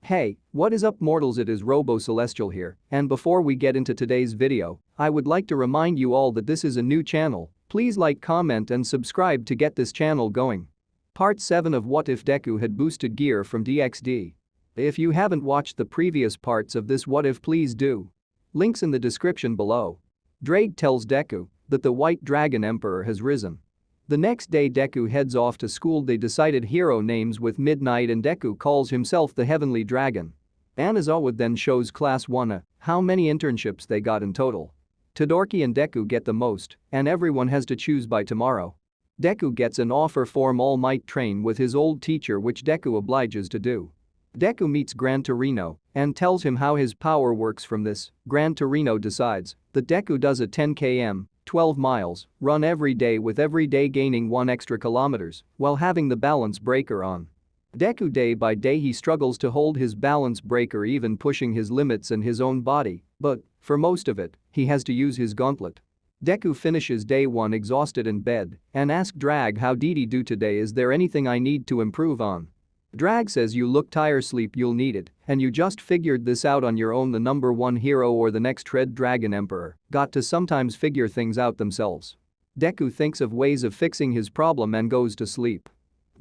Hey, what is up mortals, it is Robo Celestial here, and before we get into today's video, I would like to remind you all that this is a new channel. Please like, comment and subscribe to get this channel going. Part 7 of What If Deku Had Boosted Gear from DxD. If you haven't watched the previous parts of this what if, please do. Links in the description below. Drake tells Deku that the White Dragon Emperor has risen. The next day Deku heads off to school. They decided hero names with Midnight and Deku calls himself the Heavenly Dragon. Anazawa then shows class 1 how many internships they got in total. Todoroki and Deku get the most, and everyone has to choose by tomorrow. Deku gets an offer for All Might train with his old teacher, which Deku obliges to do. Deku meets Gran Torino and tells him how his power works from this. Gran Torino decides that Deku does a 10 km 12 miles run every day, with every day gaining 1 extra kilometers while having the balance breaker on. Deku day by day he struggles to hold his balance breaker, even pushing his limits in his own body, but for most of it, he has to use his gauntlet. Deku finishes day 1 exhausted in bed and asks Drag, how did he do today? Is there anything I need to improve on? Drag says, you look tired, sleep, you'll need it, and you just figured this out on your own. The number 1 hero or the next Red Dragon Emperor got to sometimes figure things out themselves. Deku thinks of ways of fixing his problem and goes to sleep.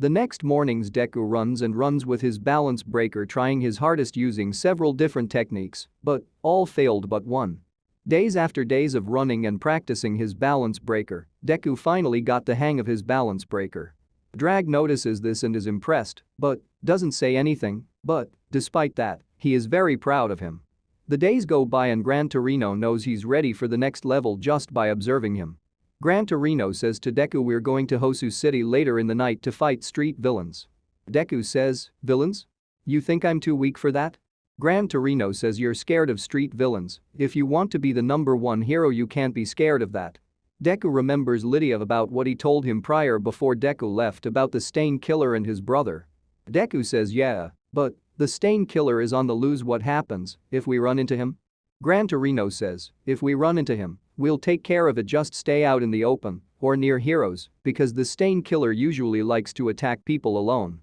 The next mornings Deku runs with his balance breaker, trying his hardest using several different techniques, but all failed but one. Days after days of running and practicing his balance breaker, Deku finally got the hang of his balance breaker. Drag notices this and is impressed, but doesn't say anything, but despite that, he is very proud of him. The days go by and Gran Torino knows he's ready for the next level just by observing him. Gran Torino says to Deku, we're going to Hosu City later in the night to fight street villains. Deku says, villains? You think I'm too weak for that? Gran Torino says, you're scared of street villains. If you want to be the number 1 hero you can't be scared of that. Deku remembers Lydia about what he told him prior before Deku left about the Stain Killer and his brother. Deku says, yeah, but the Stain Killer is on the loose. What happens if we run into him? Gran Torino says, if we run into him, we'll take care of it, just stay out in the open or near heroes because the Stain Killer usually likes to attack people alone.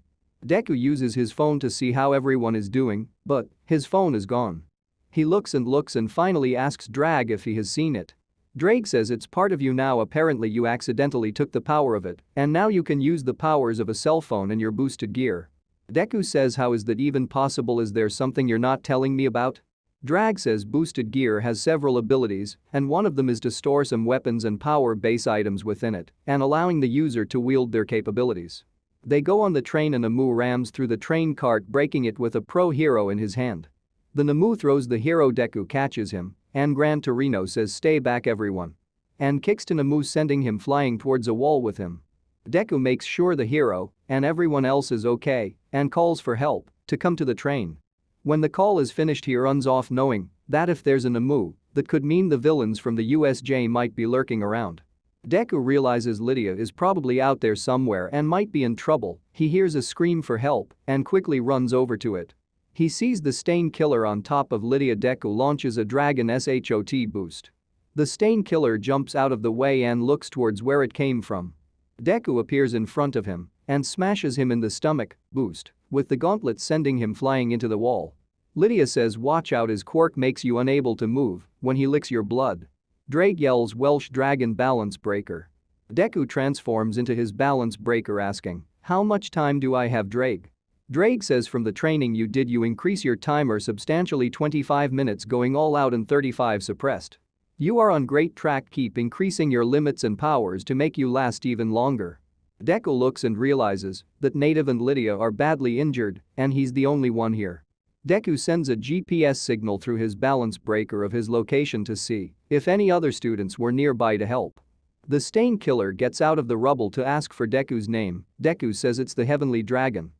Deku uses his phone to see how everyone is doing, but his phone is gone. He looks and finally asks Drag if he has seen it. Drake says, it's part of you now, apparently you accidentally took the power of it and now you can use the powers of a cell phone in your boosted gear. Deku says, how is that even possible? Is there something you're not telling me about? Drag says boosted gear has several abilities and one of them is to store some weapons and power base items within it and allowing the user to wield their capabilities. They go on the train and Namu rams through the train cart, breaking it with a pro hero in his hand. The Namu throws the hero, Deku catches him and Gran Torino says, stay back everyone, and kicks to Namu, sending him flying towards a wall with him. Deku makes sure the hero and everyone else is okay and calls for help to come to the train. When the call is finished he runs off, knowing that if there's a Namu, that could mean the villains from the USJ might be lurking around. Deku realizes Lydia is probably out there somewhere and might be in trouble. He hears a scream for help and quickly runs over to it. He sees the Stain Killer on top of Lydia. Deku launches a Dragon Shot boost. The Stain Killer jumps out of the way and looks towards where it came from. Deku appears in front of him and smashes him in the stomach, boost, with the gauntlet sending him flying into the wall. Lydia says, watch out, his quirk makes you unable to move when he licks your blood. Drake yells, Welsh Dragon Balance Breaker. Deku transforms into his balance breaker, asking, how much time do I have? Drake says, from the training you did you increase your timer substantially, 25 minutes going all out and 35 suppressed. You are on great track, keep increasing your limits and powers to make you last even longer. Deku looks and realizes that Native and Lydia are badly injured and he's the only one here. Deku sends a GPS signal through his balance breaker of his location to see if any other students were nearby to help. The Stain Killer gets out of the rubble to ask for Deku's name. Deku says it's the Heavenly Dragon.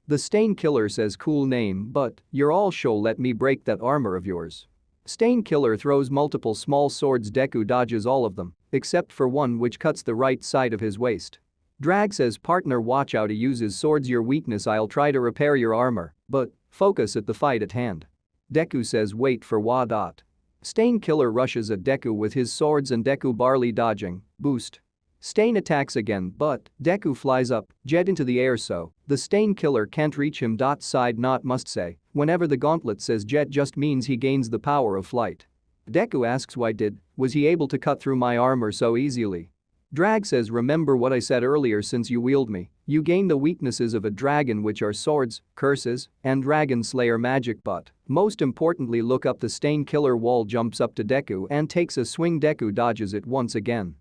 The Stain Killer says, cool name, but you're all show, let me break that armor of yours. Stain Killer throws multiple small swords. Deku dodges all of them, except for one which cuts the right side of his waist. Drag says, partner watch out, he uses swords, your weakness, I'll try to repair your armor, but focus at the fight at hand. Deku says, wait for what? Stain Killer rushes at Deku with his swords and Deku barely dodging, boost. Stain attacks again but Deku flies up, jet into the air so the Stain killer can't reach him. Side note must say, whenever the gauntlet says jet just means he gains the power of flight. Deku asks was he able to cut through my armor so easily? Drag says remember what I said earlier, since you wield me, you gain the weaknesses of a dragon, which are swords, curses, and dragon slayer magic, but most importantly look up. The Stain killer wall jumps up to Deku and takes a swing. Deku dodges it once again.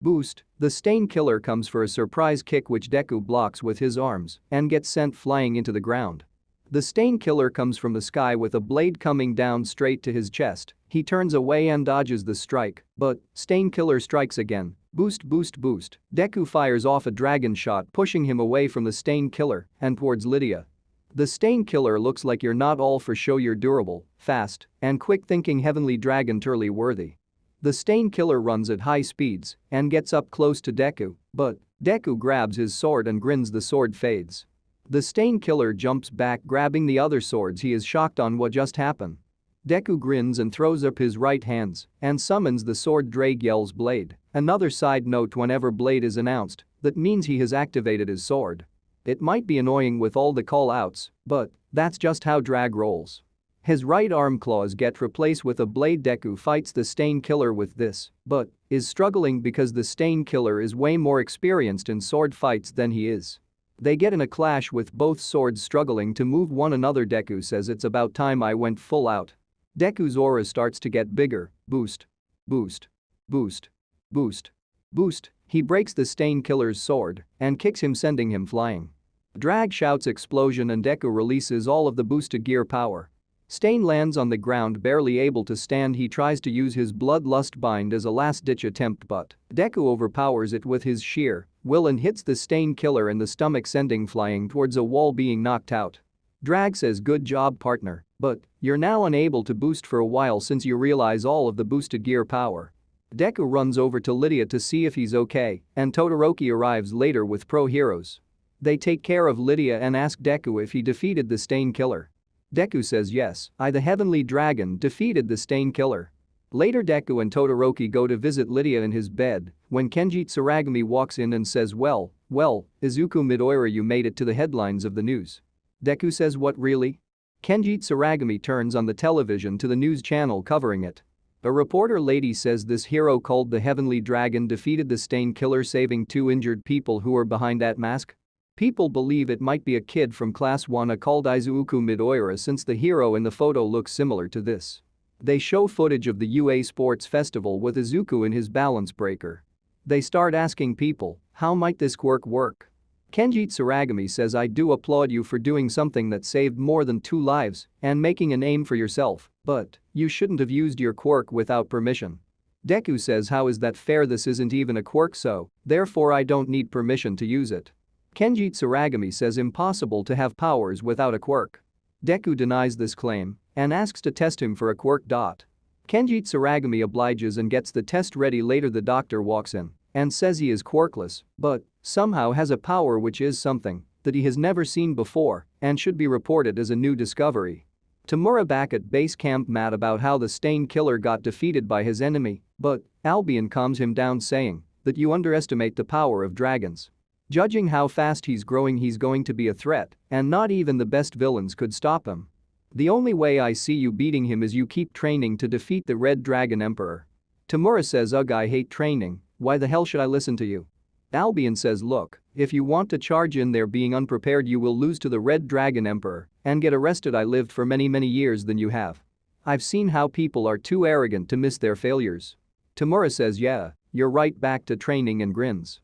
Boost, the Stain killer comes for a surprise kick which Deku blocks with his arms and gets sent flying into the ground. The Stain killer comes from the sky with a blade coming down straight to his chest. He turns away and dodges the strike, but Stain killer strikes again. Boost, boost, boost. Deku fires off a dragon shot, pushing him away from the Stain killer and towards Lydia. The Stain killer looks like you're not all for show, you're durable, fast, and quick thinking heavenly dragon Turley worthy. The Stain killer runs at high speeds and gets up close to Deku, but Deku grabs his sword and grins. The sword fades. The Stain killer jumps back, grabbing the other swords. He is shocked on what just happened. Deku grins and throws up his right hands and summons the sword. Drake yells blade. Another side note, whenever blade is announced, that means he has activated his sword. It might be annoying with all the call-outs, but that's just how Drag rolls. His right arm claws get replaced with a blade. Deku fights the Stain killer with this, but is struggling because the Stain killer is way more experienced in sword fights than he is. They get in a clash with both swords struggling to move one another. Deku says it's about time I went full out. Deku's aura starts to get bigger. Boost. Boost. Boost. Boost. Boost. He breaks the Stain killer's sword and kicks him, sending him flying. Drag shouts explosion and Deku releases all of the boosted gear power. Stain lands on the ground, barely able to stand. He tries to use his bloodlust bind as a last-ditch attempt, but Deku overpowers it with his sheer will and hits the Stain killer in the stomach, sending flying towards a wall, being knocked out. Drag says good job partner, but you're now unable to boost for a while since you realize all of the boosted gear power. Deku runs over to Lydia to see if he's okay, and Todoroki arrives later with pro heroes. They take care of Lydia and ask Deku if he defeated the Stain killer. Deku says yes, I the heavenly dragon defeated the Stain killer. Later Deku and Todoroki go to visit Lydia in his bed when Kenji Tsuragami walks in and says well, Izuku Midoriya, you made it to the headlines of the news. Deku says what, really? Kenji Tsuragami turns on the television to the news channel covering it. A reporter lady says this hero called the Heavenly Dragon defeated the Stain killer, saving 2 injured people who were behind that mask. People believe it might be a kid from class 1 called Izuku Midoriya, since the hero in the photo looks similar to this. They show footage of the UA Sports Festival with Izuku in his balance breaker. They start asking people, how might this quirk work? Kenji Tsuragami says I do applaud you for doing something that saved more than 2 lives and making a name for yourself, but you shouldn't have used your quirk without permission. Deku says how is that fair, this isn't even a quirk, so therefore I don't need permission to use it. Kenji Tsuragami says impossible to have powers without a quirk. Deku denies this claim and asks to test him for a quirk. Kenji Tsuragami obliges and gets the test ready. Later the doctor walks in and says he is quirkless, but somehow has a power which is something that he has never seen before and should be reported as a new discovery. Tamura back at base camp mad about how the Stain killer got defeated by his enemy, but Albion calms him down, saying that you underestimate the power of dragons. Judging how fast he's growing, he's going to be a threat, and not even the best villains could stop him. The only way I see you beating him is you keep training to defeat the Red Dragon Emperor. Tamura says ugh, I hate training, why the hell should I listen to you? Albion says look, if you want to charge in there being unprepared, you will lose to the Red Dragon Emperor and get arrested. I lived for many years than you have. I've seen how people are too arrogant to miss their failures. Tamura says yeah, you're right, back to training, and grins.